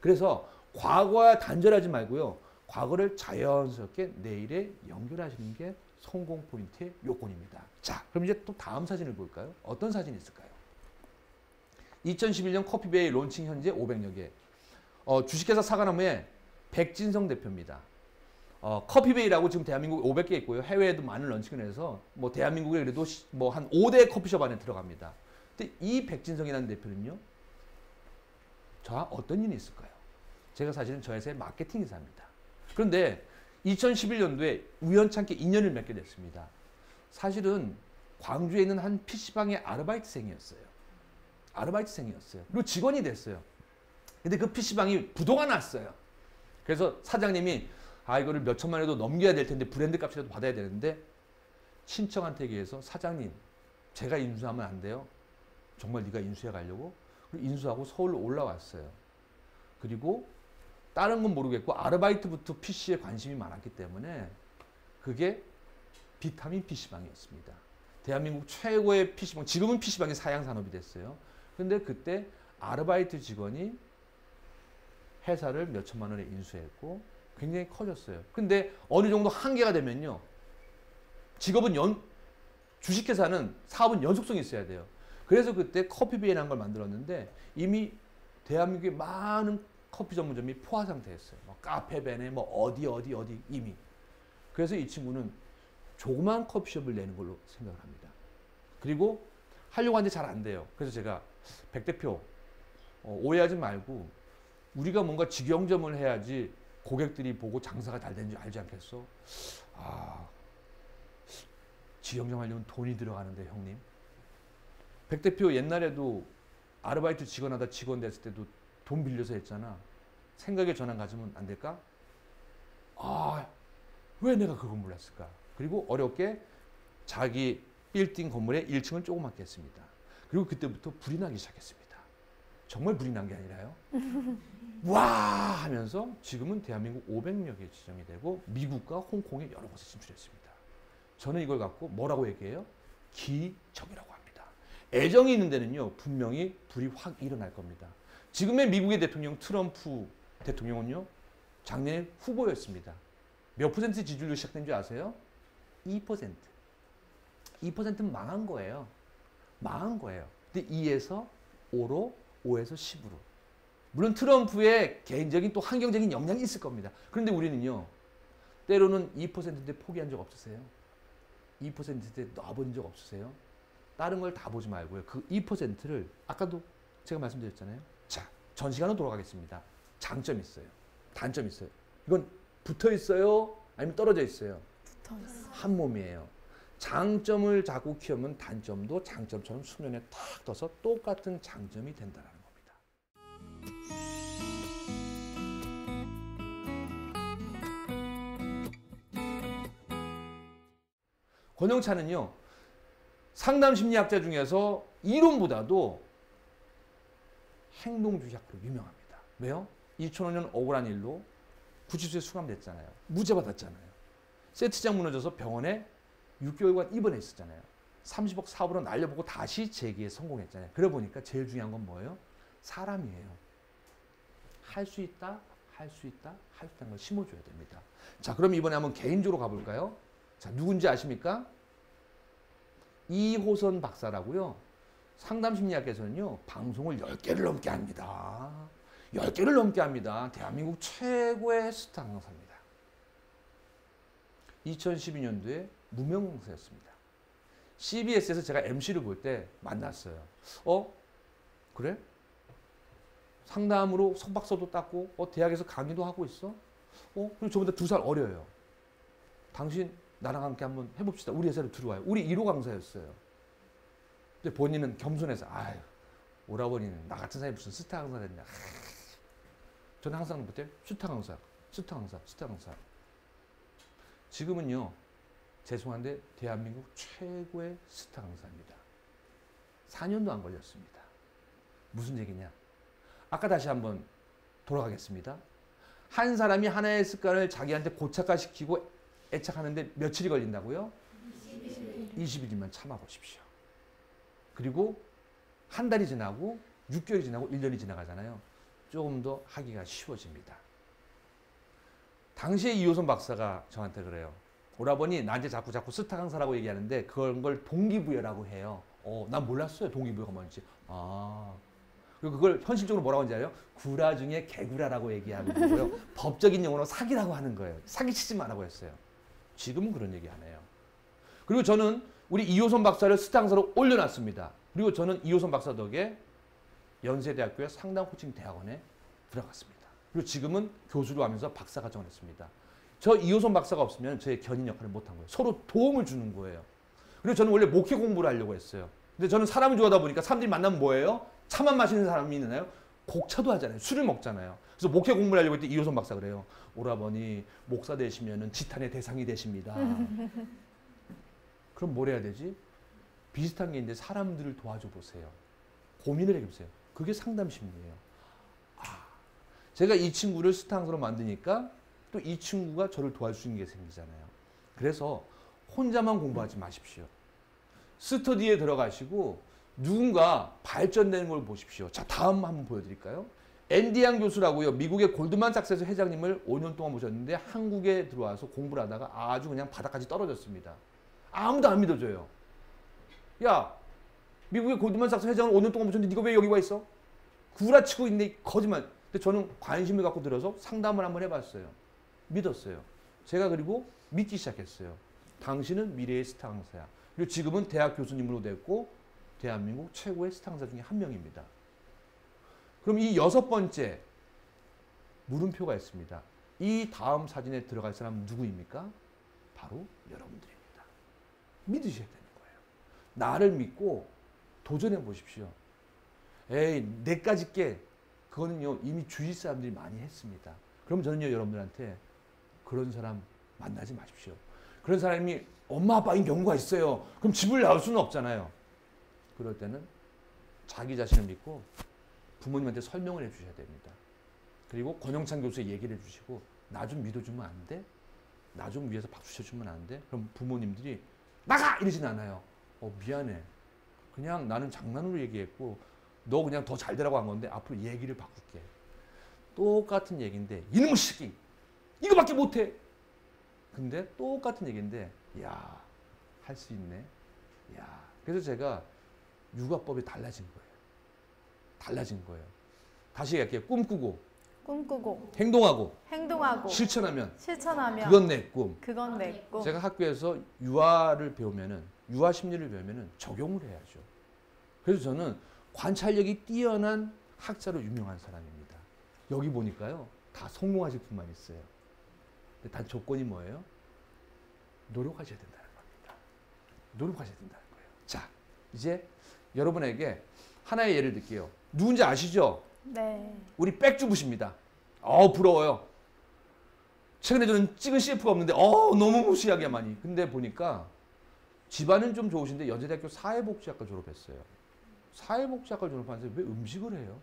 그래서 과거와 단절하지 말고요, 과거를 자연스럽게 내일에 연결하시는 게 성공 포인트의 요건입니다. 자, 그럼 이제 또 다음 사진을 볼까요? 어떤 사진이 있을까요? 2011년 커피베이 론칭 현재 500여 개. 주식회사 사과나무의 백진성 대표입니다. 커피베이라고 지금 대한민국에 500개 있고요. 해외에도 많은 런칭을 해서 뭐 대한민국에 그래도 뭐 한 5대 커피숍 안에 들어갑니다. 근데 이 백진성이라는 대표는요, 저와 어떤 일이 있을까요? 제가 사실은 저 회사의 마케팅 이사입니다. 그런데 2011년도에 우연찮게 인연을 맺게 됐습니다. 사실은 광주에 있는 한 PC방의 아르바이트생이었어요. 그리고 직원이 됐어요. 근데 그 PC방이 부도가 났어요. 그래서 사장님이 이거를 몇 천만 원에도 넘겨야 될 텐데 브랜드 값이라도 받아야 되는데 친척한테 얘기해서 사장님 제가 인수하면 안 돼요. 정말 네가 인수해 가려고? 그리고 인수하고 서울로 올라왔어요. 그리고 다른 건 모르겠고 아르바이트부터 PC에 관심이 많았기 때문에 그게 비타민 PC방이었습니다. 대한민국 최고의 PC방, 지금은 PC방이 사양 산업이 됐어요. 근데 그때 아르바이트 직원이 회사를 몇 천만 원에 인수했고 굉장히 커졌어요. 근데 어느 정도 한계가 되면요. 직업은 주식회사는 사업은 연속성이 있어야 돼요. 그래서 그때 커피비엔이라는 걸 만들었는데 이미 대한민국의 많은 커피 전문점이 포화 상태였어요. 뭐 카페벤에 뭐 어디 이미. 그래서 이 친구는 조그만 커피숍을 내는 걸로 생각을 합니다. 그리고 하려고 하는데 잘 안 돼요. 그래서 제가 백 대표 오해하지 말고 우리가 뭔가 직영점을 해야지 고객들이 보고 장사가 잘 되는지 알지 않겠어? 직영점 하려면 돈이 들어가는데 형님. 백 대표 옛날에도 아르바이트 직원하다 직원 됐을 때도 돈 빌려서 했잖아. 생각의 전환 가지면 안 될까? 왜 내가 그걸 몰랐을까? 그리고 어렵게 자기 빌딩 건물의 1층을 조그맣게 했습니다. 그리고 그때부터 불이 나기 시작했습니다. 정말 불이 난 게 아니라요. 와 하면서 지금은 대한민국 500여 개 지점이 되고 미국과 홍콩에 여러 곳에 진출했습니다. 저는 이걸 갖고 뭐라고 얘기해요? 기적이라고 합니다. 애정이 있는 데는요 분명히 불이 확 일어날 겁니다. 지금의 미국의 대통령 트럼프 대통령은요 작년에 후보였습니다. 몇 퍼센트 지지율로 시작된 줄 아세요? 2%. 2%는 망한 거예요. 망한 거예요. 근데 2에서 5로 5에서 10으로. 물론 트럼프의 개인적인 또 환경적인 영향이 있을 겁니다. 그런데 우리는요. 때로는 2%인데 포기한 적 없으세요? 2%때 넣어본 적 없으세요? 다른 걸 다 보지 말고요. 그 2%를 아까도 제가 말씀드렸잖아요. 자, 전 시간으로 돌아가겠습니다. 장점이 있어요. 단점이 있어요. 이건 붙어 있어요? 아니면 떨어져 있어요? 붙어 있어. 한 몸이에요. 장점을 자꾸 키우면 단점도 장점처럼 수면에 탁 떠서 똑같은 장점이 된다는 겁니다. 권영찬은요. 상담 심리학자 중에서 이론보다도 행동주의학으로 유명합니다. 왜요? 2005년 억울한 일로 구치소에 수감됐잖아요. 무죄 받았잖아요. 세트장 무너져서 병원에 6개월간 입원해 있었잖아요. 30억 사업으로 날려보고 다시 재기에 성공했잖아요. 그러고 보니까 제일 중요한 건 뭐예요? 사람이에요. 할 수 있다, 할 수 있다, 할 수 있다는 걸 심어줘야 됩니다. 자, 그럼 이번에 한번 개인적으로 가볼까요? 자, 누군지 아십니까? 이호선 박사라고요. 상담심리학에서는요. 방송을 10개를 넘게 합니다. 10개를 넘게 합니다. 대한민국 최고의 스타 강사입니다. 2012년도에 무명 강사였습니다. CBS에서 제가 MC를 볼 때 만났어요. 그래? 상담으로 석박사도 땄고 대학에서 강의도 하고 있어? 그리고 저보다 2살 어려요. 당신 나랑 함께 한번 해봅시다. 우리 회사로 들어와요. 우리 1호 강사였어요. 근데 본인은 겸손해서 오라버니는 나 같은 사람이 무슨 스타 강사 됐냐. 저는 항상 못해요. 스타 강사. 지금은요. 죄송한데 대한민국 최고의 스타 강사입니다. 4년도 안 걸렸습니다. 무슨 얘기냐. 아까 다시 한번 돌아가겠습니다. 한 사람이 하나의 습관을 자기한테 고착화시키고 애착하는데 며칠이 걸린다고요? 20일이면 참아보십시오. 그리고 한 달이 지나고 6개월이 지나고 1년이 지나가잖아요. 조금 더 하기가 쉬워집니다. 당시에 이호선 박사가 저한테 그래요. 오라버니 나한테 자꾸 스타 강사라고 얘기하는데 그런 걸 동기부여라고 해요. 난 몰랐어요. 동기부여가 뭔지. 그리고 그걸 현실적으로 뭐라고 하는지 알아요? 구라 중에 개구라라고 얘기하는 거고요. 법적인 용어로 사기라고 하는 거예요. 사기치지 말라고 했어요. 지금은 그런 얘기 안 해요. 그리고 저는 우리 이호선 박사를 스타 강사로 올려놨습니다. 그리고 저는 이호선 박사 덕에 연세대학교의 상담 코칭 대학원에 들어갔습니다. 그리고 지금은 교수로 하면서 박사과정을 했습니다. 저 이호선 박사가 없으면 저의 견인 역할을 못한 거예요. 서로 도움을 주는 거예요. 그리고 저는 원래 목회 공부를 하려고 했어요. 근데 저는 사람을 좋아하다 보니까 사람들이 만나면 뭐예요? 차만 마시는 사람이 있나요? 곡차도 하잖아요. 술을 먹잖아요. 그래서 목회 공부를 하려고 할 때 이호선 박사 그래요. 오라버니 목사 되시면은 지탄의 대상이 되십니다. 그럼 뭘 해야 되지? 비슷한 게 있는데 사람들을 도와줘 보세요. 고민을 해보세요. 그게 상담 심리예요. 제가 이 친구를 스타강사로 만드니까 또 이 친구가 저를 도와줄 수 있는 게 생기잖아요. 그래서 혼자만 공부하지 마십시오. 스터디에 들어가시고 누군가 발전되는 걸 보십시오. 자, 다음 한번 보여드릴까요? 앤디 양 교수라고요. 미국의 골드만삭스에서 회장님을 5년 동안 모셨는데 한국에 들어와서 공부를 하다가 아주 그냥 바닥까지 떨어졌습니다. 아무도 안 믿어줘요. 야, 미국의 골드만삭스 회장을 5년 동안 모셨는데 네가 왜 여기 와 있어? 구라치고 있네. 거짓말. 근데 저는 관심을 갖고 들어서 상담을 한번 해봤어요. 믿었어요. 제가 그리고 믿기 시작했어요. 당신은 미래의 스타 강사야. 그리고 지금은 대학 교수님으로 됐고 대한민국 최고의 스타 강사 중에 한 명입니다. 그럼 이 6번째 물음표가 있습니다. 이 다음 사진에 들어갈 사람은 누구입니까? 바로 여러분들입니다. 믿으셔야 되는 거예요. 나를 믿고 도전해 보십시오. 에이, 내까지 게 그거는요 이미 주위 사람들이 많이 했습니다. 그럼 저는요 여러분들한테 그런 사람 만나지 마십시오. 그런 사람이 엄마 아빠인 경우가 있어요. 그럼 집을 나올 수는 없잖아요. 그럴 때는 자기 자신을 믿고 부모님한테 설명을 해주셔야 됩니다. 그리고 권영찬 교수의 얘기를 해주시고 나 좀 믿어주면 안 돼? 나 좀 위해서 박수 쳐주면 안 돼? 그럼 부모님들이 나가! 이러진 않아요. 미안해. 그냥 나는 장난으로 얘기했고 너 그냥 더 잘 되라고 한 건데 앞으로 얘기를 바꿀게. 똑같은 얘기인데 이놈의 새끼 이거밖에 못해. 근데 똑같은 얘기인데 야, 할 수 있네. 야, 그래서 제가 육아법이 달라진 거예요. 달라진 거예요. 다시 얘기할게요. 꿈꾸고 행동하고 실천하면 그건 내 꿈. 그건 내 꿈. 제가 학교에서 유아를 배우면은 유아 심리를 배우면은 적용을 해야죠. 그래서 저는 관찰력이 뛰어난 학자로 유명한 사람입니다. 여기 보니까요 다 성공하실 분만 있어요. 근데 단 조건이 뭐예요? 노력하셔야 된다는 겁니다. 노력하셔야 된다는 거예요. 자, 이제 여러분에게 하나의 예를 들게요. 누군지 아시죠? 네. 우리 백주부십니다. 부러워요. 최근에 저는 찍은 CF가 없는데 너무 무시하게 많이. 근데 보니까 집안은 좀 좋으신데 연세대학교 사회복지학과 졸업했어요. 사회복지학과를 졸업하는데 왜 음식을 해요?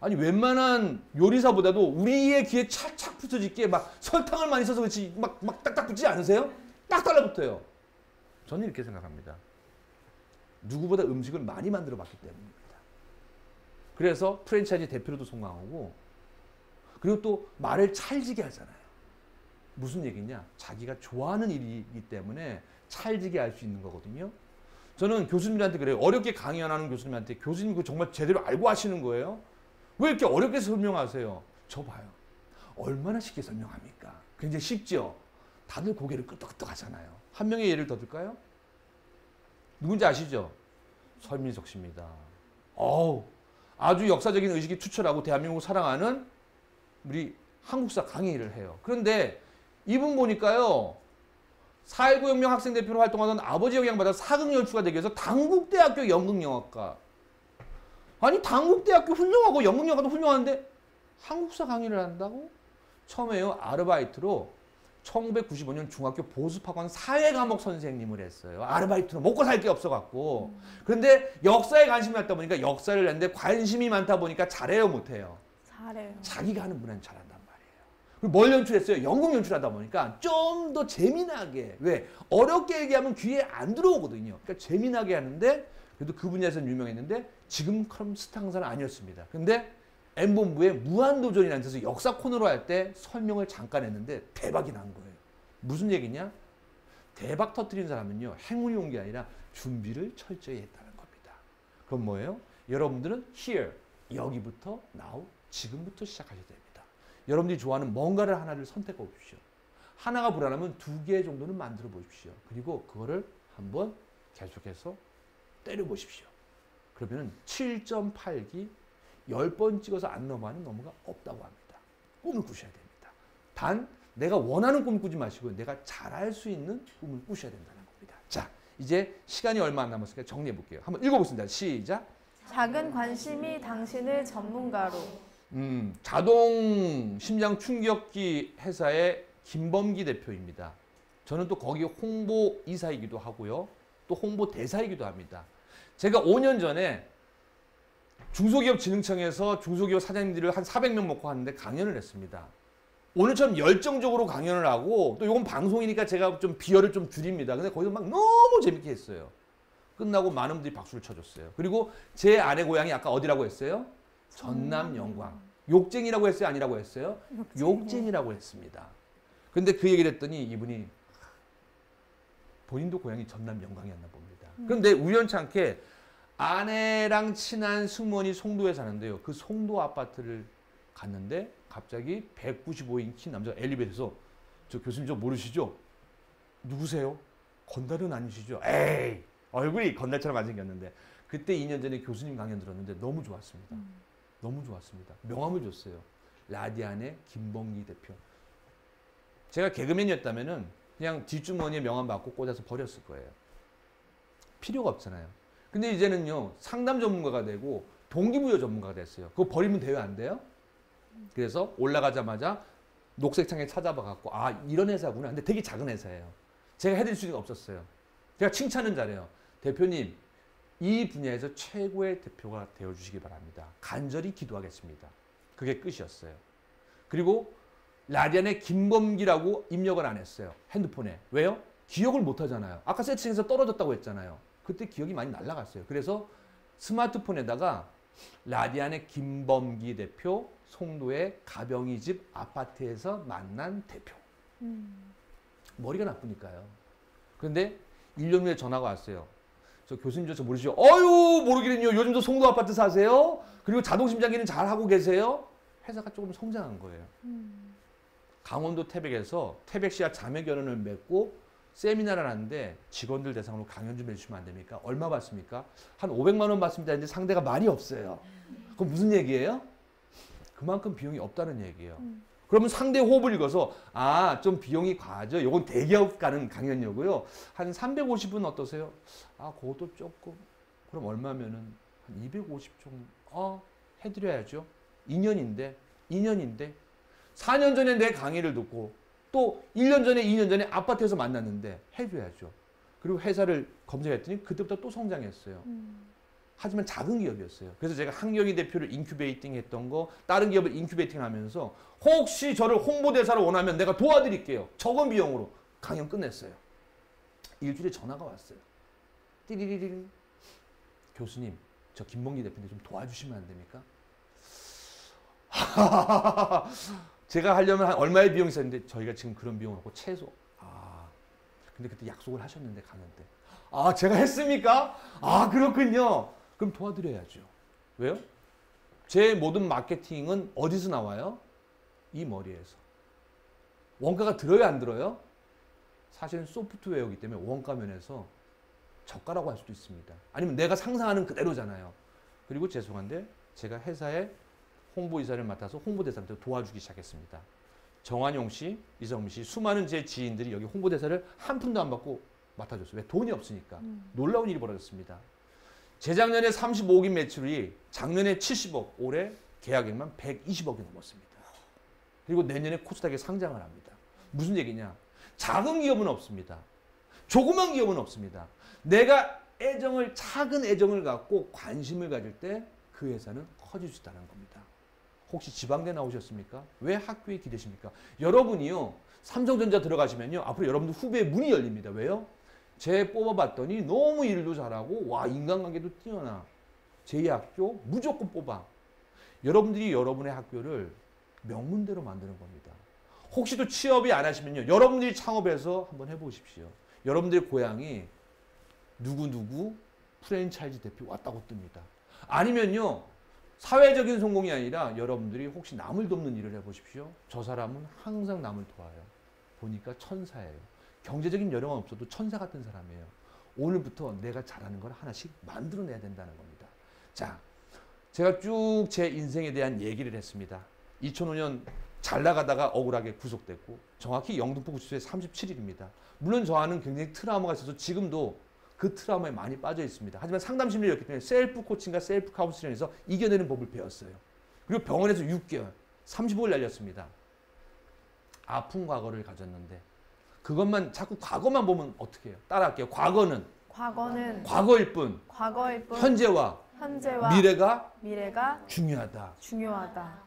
아니 웬만한 요리사보다도 우리의 귀에 착착 붙어짓게 막 설탕을 많이 써서 그렇지 막 딱딱 붙지 않으세요? 딱 달라붙어요. 저는 이렇게 생각합니다. 누구보다 음식을 많이 만들어 봤기 때문입니다. 그래서 프랜차이즈 대표로도 성공하고 그리고 또 말을 찰지게 하잖아요. 무슨 얘기냐? 자기가 좋아하는 일이기 때문에 찰지게 할 수 있는 거거든요. 저는 교수님들한테 그래요. 어렵게 강의 안 하는 교수님한테 교수님 그거 정말 제대로 알고 하시는 거예요? 왜 이렇게 어렵게 설명하세요? 저 봐요. 얼마나 쉽게 설명합니까? 굉장히 쉽죠? 다들 고개를 끄덕끄덕 하잖아요. 한 명의 예를 더 들까요? 누군지 아시죠? 설민석 씨입니다. 아주 역사적인 의식이 투철하고 대한민국을 사랑하는 우리 한국사 강의를 해요. 그런데 이분 보니까요. 4.19 혁명 학생 대표로 활동하던 아버지 영향받아 사극연출가 되기 위해서 당국대학교 연극영화과. 아니 당국대학교 훌륭하고 연극영화도 훌륭한데 한국사 강의를 한다고? 처음에요. 아르바이트로 1995년 중학교 보수학원 사회과목 선생님을 했어요. 아르바이트로 먹고 살 게 없어갖고. 그런데 역사에 관심이 많다 보니까 역사를 했는데 관심이 많다 보니까 잘해요 못해요? 잘해요. 자기가 하는 분야는 잘한단 말이에요. 그리고 뭘 연출했어요? 연극 연출하다 보니까 좀 더 재미나게. 왜? 어렵게 얘기하면 귀에 안 들어오거든요. 그러니까 재미나게 하는데 그래도 그 분야에서는 유명했는데 지금처럼 스타 강사는 아니었습니다. 근데 M본부에 무한도전이라는 데서 역사 코너로 할 때 설명을 잠깐 했는데 대박이 난 거예요. 무슨 얘기냐? 대박 터뜨린 사람은요. 행운이 온 게 아니라 준비를 철저히 했다는 겁니다. 그럼 뭐예요? 여러분들은 here, 여기부터 now, 지금부터 시작하셔야 됩니다. 여러분들이 좋아하는 뭔가를 하나를 선택해 보십시오. 하나가 불안하면 2개 정도는 만들어 보십시오. 그리고 그거를 한번 계속해서 때려 보십시오. 그러면 7.8기 10번 찍어서 안 넘어가는 넘어가 없다고 합니다. 꿈을 꾸셔야 됩니다. 단 내가 원하는 꿈을 꾸지 마시고 내가 잘할 수 있는 꿈을 꾸셔야 된다는 겁니다. 자, 이제 시간이 얼마 안 남았으니까 정리해 볼게요. 한번 읽어보겠습니다. 시작. 작은 관심이 당신을 전문가로. 자동 심장 충격기 회사의 김범기 대표입니다. 저는 또 거기 홍보 이사이기도 하고요. 또 홍보 대사이기도 합니다. 제가 5년 전에 중소기업진흥청에서 중소기업 사장님들을 한 400명 먹고 하는데 강연을 했습니다. 오늘처럼 열정적으로 강연을 하고 또 이건 방송이니까 제가 좀 비열을 좀 줄입니다. 근데 거기서 막 너무 재밌게 했어요. 끝나고 많은 분들이 박수를 쳐줬어요. 그리고 제 아내 고향이 아까 어디라고 했어요? 전남 영광. 욕쟁이라고 했어요? 아니라고 했어요? 욕쟁이라고 했습니다. 근데 그 얘기를 했더니 이분이 본인도 고향이 전남 영광이었나 봅니다. 그런데 우연찮게 아내랑 친한 승무원이 송도에 사는데요. 그 송도 아파트를 갔는데 갑자기 195인 키 남자가 엘리베이터에서 저 교수님 저 모르시죠? 누구세요? 건달은 아니시죠? 에이 얼굴이 건달처럼 안 생겼는데 그때 2년 전에 교수님 강연 들었는데 너무 좋았습니다. 너무 좋았습니다. 명함을 줬어요. 라디안의 김범기 대표. 제가 개그맨이었다면은 그냥 뒷주머니에 명함 받고 꽂아서 버렸을 거예요. 필요가 없잖아요. 근데 이제는요 상담 전문가가 되고 동기부여 전문가가 됐어요. 그거 버리면 돼요 안 돼요? 그래서 올라가자마자 녹색창에 찾아봐 갖고 아 이런 회사구나. 근데 되게 작은 회사예요. 제가 해드릴 수가 없었어요. 제가 칭찬은 잘해요. 대표님 이 분야에서 최고의 대표가 되어주시기 바랍니다. 간절히 기도하겠습니다. 그게 끝이었어요. 그리고 라디안의 김범기라고 입력을 안 했어요. 핸드폰에. 왜요? 기억을 못 하잖아요. 아까 세팅에서 떨어졌다고 했잖아요. 그때 기억이 많이 날아갔어요. 그래서 스마트폰에다가 라디안의 김범기 대표, 송도의 가병이 집 아파트에서 만난 대표. 머리가 나쁘니까요. 그런데 1년 후에 전화가 왔어요. 저 교수님 저 모르시죠? 어유 모르기는요. 요즘도 송도 아파트 사세요? 그리고 자동심장기는 잘하고 계세요? 회사가 조금 성장한 거예요. 강원도 태백에서 태백시와 자매결연을 맺고 세미나를 하는데 직원들 대상으로 강연 좀 해주시면 안 됩니까? 얼마 받습니까? 한 500만 원 받습니다. 근데 상대가 말이 없어요. 그럼 무슨 얘기예요? 그만큼 비용이 없다는 얘기예요. 그러면 상대 호흡을 읽어서 아, 좀 비용이 과하죠. 이건 대기업 가는 강연료고요. 한 350은 어떠세요? 아, 그것도 조금. 그럼 얼마면은 한 250 정도. 해드려야죠. 2년인데 4년 전에 내 강의를 듣고 또 1년 전에 2년 전에 아파트에서 만났는데 해줘야죠. 그리고 회사를 검색했더니 그때부터 또 성장했어요. 하지만 작은 기업이었어요. 그래서 제가 한경희 대표를 인큐베이팅 했던 거 다른 기업을 인큐베이팅 하면서 혹시 저를 홍보대사를 원하면 내가 도와드릴게요. 적은 비용으로 강연 끝냈어요. 일주일에 전화가 왔어요. 띠리리리 교수님 저 김범기 대표님 좀 도와주시면 안 됩니까? 제가 하려면 한 얼마의 비용이 있었는데 저희가 지금 그런 비용 없고 최소 근데 그때 약속을 하셨는데 강연 때 제가 했습니까? 그렇군요. 그럼 도와드려야죠. 왜요? 제 모든 마케팅은 어디서 나와요? 이 머리에서. 원가가 들어요 안 들어요? 사실은 소프트웨어이기 때문에 원가 면에서 저가라고 할 수도 있습니다. 아니면 내가 상상하는 그대로잖아요. 그리고 죄송한데 제가 회사에 홍보이사를 맡아서 홍보대사한테 도와주기 시작했습니다. 정한용 씨, 이성미 씨, 수많은 제 지인들이 여기 홍보대사를 한 푼도 안 받고 맡아줬어요. 왜? 돈이 없으니까. 놀라운 일이 벌어졌습니다. 재작년에 35억인 매출이 작년에 70억, 올해 계약액만 120억이 넘었습니다. 그리고 내년에 코스닥에 상장을 합니다. 무슨 얘기냐? 작은 기업은 없습니다. 조그만 기업은 없습니다. 내가 작은 애정을 갖고 관심을 가질 때 그 회사는 커질 수 있다는 겁니다. 혹시 지방대 나오셨습니까? 왜 학교에 기대십니까? 여러분이요. 삼성전자 들어가시면요. 앞으로 여러분들 후배의 문이 열립니다. 왜요? 쟤 뽑아봤더니 너무 일도 잘하고 와 인간관계도 뛰어나. 제 학교 무조건 뽑아. 여러분들이 여러분의 학교를 명문대로 만드는 겁니다. 혹시 또 취업이 안 하시면요. 여러분들이 창업해서 한번 해보십시오. 여러분들의 고향이 누구누구 프랜차이즈 대표 왔다고 뜹니다. 아니면요. 사회적인 성공이 아니라 여러분들이 혹시 남을 돕는 일을 해보십시오. 저 사람은 항상 남을 도와요. 보니까 천사예요. 경제적인 여력은 없어도 천사 같은 사람이에요. 오늘부터 내가 잘하는 걸 하나씩 만들어내야 된다는 겁니다. 자, 제가 쭉 제 인생에 대한 얘기를 했습니다. 2005년 잘 나가다가 억울하게 구속됐고 정확히 영등포 구치소에 37일입니다. 물론 저와는 굉장히 트라우마가 있어서 지금도 그 트라우마에 많이 빠져 있습니다. 하지만 상담 심리였기 때문에 셀프 코칭과 셀프 카운슬링에서 이겨내는 법을 배웠어요. 그리고 병원에서 6개월, 35일 날렸습니다. 아픈 과거를 가졌는데 그것만 자꾸 과거만 보면 어떻게 해요? 따라할게요. 과거는 과거일 뿐 현재와 미래가 중요하다.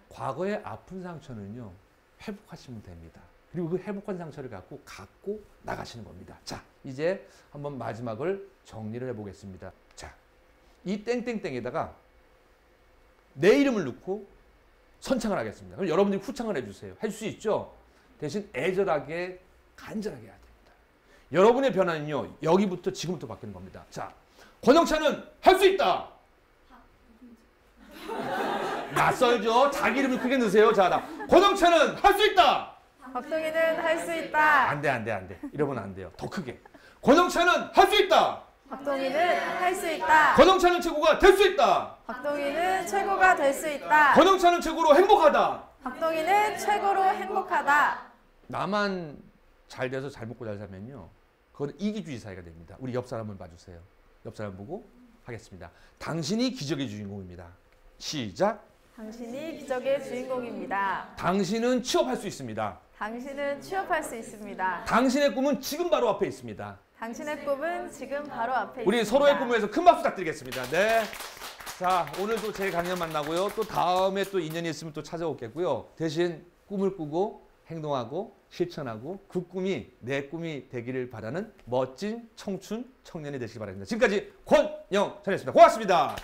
과거의 아픈 상처는요. 회복하시면 됩니다. 그리고 그 회복한 상처를 갖고 나가시는 겁니다. 자, 이제 한번 마지막을 정리를 해보겠습니다. 자, 이 땡땡땡에다가 내 이름을 넣고 선창을 하겠습니다. 그럼 여러분들이 후창을 해주세요. 할 수 있죠? 대신 애절하게, 간절하게 해야 됩니다. 여러분의 변화는요. 여기부터 지금부터 바뀌는 겁니다. 자, 권영찬은 할 수 있다. 낯설죠? 자기 이름을 크게 넣으세요. 자, 권영찬은 할 수 있다. 박동희는 할 수 있다. 안 돼. 이러면 안 돼요. 더 크게. 권영찬은 할 수 있다. 박동희는 할 수 있다. 권영찬은 최고가 될 수 있다. 박동희는 최고가 될 수 있다. 권영찬은 최고로 행복하다. 박동희는 최고로 행복하다. 나만 잘 돼서 잘 먹고 잘 살면요. 그건 이기주의 사회가 됩니다. 우리 옆 사람을 봐주세요. 옆 사람 보고 하겠습니다. 당신이 기적의 주인공입니다. 시작. 당신이 기적의 주인공입니다. 당신은 취업할 수 있습니다. 당신은 취업할 수 있습니다. 당신의 꿈은 지금 바로 앞에 있습니다. 당신의 꿈은 지금 바로 앞에 우리 있습니다. 서로의 꿈을 위해서 큰 박수 부탁드리겠습니다. 네. 자, 오늘도 제 강연 만나고요. 또 다음에 또 인연이 있으면 또 찾아오겠고요. 대신 꿈을 꾸고 행동하고 실천하고 그 꿈이 내 꿈이 되기를 바라는 멋진 청춘 청년이 되시기 바랍니다. 지금까지 권영찬이었습니다. 고맙습니다.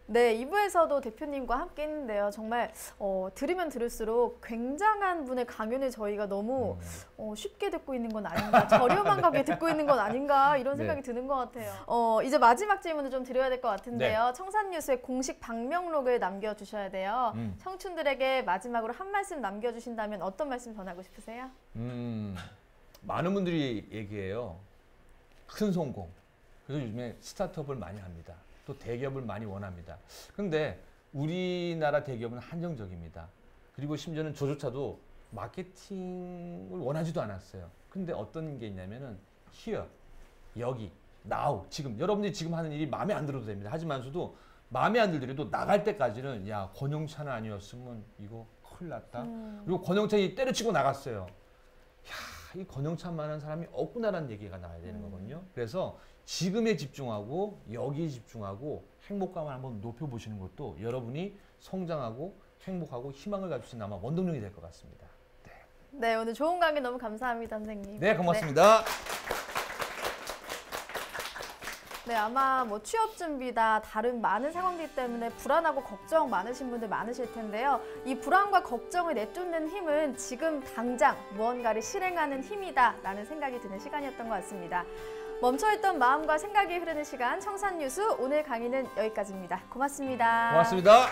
네, 2부에서도 대표님과 함께 했는데요. 정말 들으면 들을수록 굉장한 분의 강연을 저희가 너무 쉽게 듣고 있는 건 아닌가, 저렴한 가격에 듣고 있는 건 아닌가 이런 생각이 드는 것 같아요. 이제 마지막 질문을 좀 드려야 될 것 같은데요. 청산뉴스의 공식 방명록을 남겨주셔야 돼요. 청춘들에게 마지막으로 한 말씀 남겨주신다면 어떤 말씀 전하고 싶으세요? 많은 분들이 얘기해요. 큰 성공. 그래서 요즘에 스타트업을 많이 합니다. 또 대기업을 많이 원합니다. 그런데 우리나라 대기업은 한정적입니다. 그리고 심지어는 저조차도 마케팅을 원하지도 않았어요. 근데 어떤 게 있냐면은 here, 여기, now, 지금 여러분들이 지금 하는 일이 마음에 안 들어도 됩니다. 하지만서도 마음에 안 들더라도 나갈 때까지는 야, 권영찬 아니었으면 이거 큰일 났다. 그리고 권영찬이 때려치고 나갔어요. 야, 이 권영찬만한 사람이 없구나라는 얘기가 나와야 되는 거거든요. 그래서 지금에 집중하고 여기에 집중하고 행복감을 한번 높여보시는 것도 여러분이 성장하고 행복하고 희망을 가질 수 있는 아마 원동력이 될 것 같습니다. 네, 오늘 좋은 강의 너무 감사합니다, 선생님. 네, 고맙습니다. 네, 아마 뭐 취업 준비다 다른 많은 상황들 때문에 불안하고 걱정 많으신 분들 많으실 텐데요. 이 불안과 걱정을 내쫓는 힘은 지금 당장 무언가를 실행하는 힘이다라는 생각이 드는 시간이었던 것 같습니다. 멈춰있던 마음과 생각이 흐르는 시간 청산뉴스 오늘 강의는 여기까지입니다. 고맙습니다. 고맙습니다.